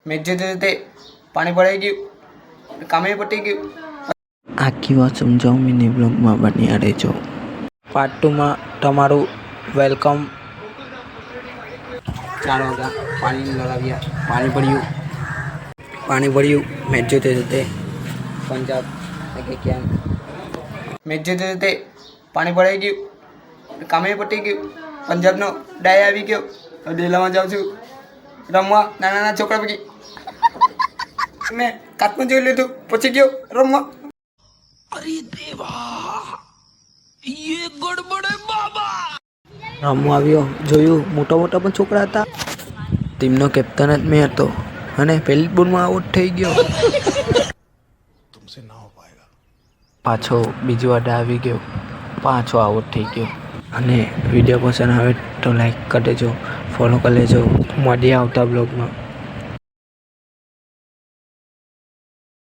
Match જોતે જોતે પાણી ભરાઈ ગયું, કામે પતી ગયું. આખી વાત સમજાવું મિની બ્લોગમાં બન્યા રહેજો. પાર્ટ 2માં તમારું વેલકમ. 4 વાગ્યા પાણી લગાવ્યા, પાણી ભર્યું મેચ જોતે જોતે. પંજાબ કેમ મેચ જોતે જોતે પાણી ભરાઈ ગયું, કામે પતી ગયું. પંજાબનો ડાય આવી ગયો. ડેલામાં જાઉં છું રમવા નાના છોકરા પૈકી. મેં કાચમાં જોઈ લીધું પછી ગયો રમવા. રમવા આવ્યો, જોયું મોટા મોટા પણ છોકરા હતા. ટીમનો કેપ્ટન જ મેં હતો અને પહેલી બોલમાં આઉટ થઈ ગયો. પાછો બીજી વાર આવી ગયો, પાછો આઉટ થઈ ગયો. અને વિડીયો પસંદ આવે તો લાઈક કરી દેજો, ફોલો કરી લેજો. મળીએ આવતા બ્લોગમાં.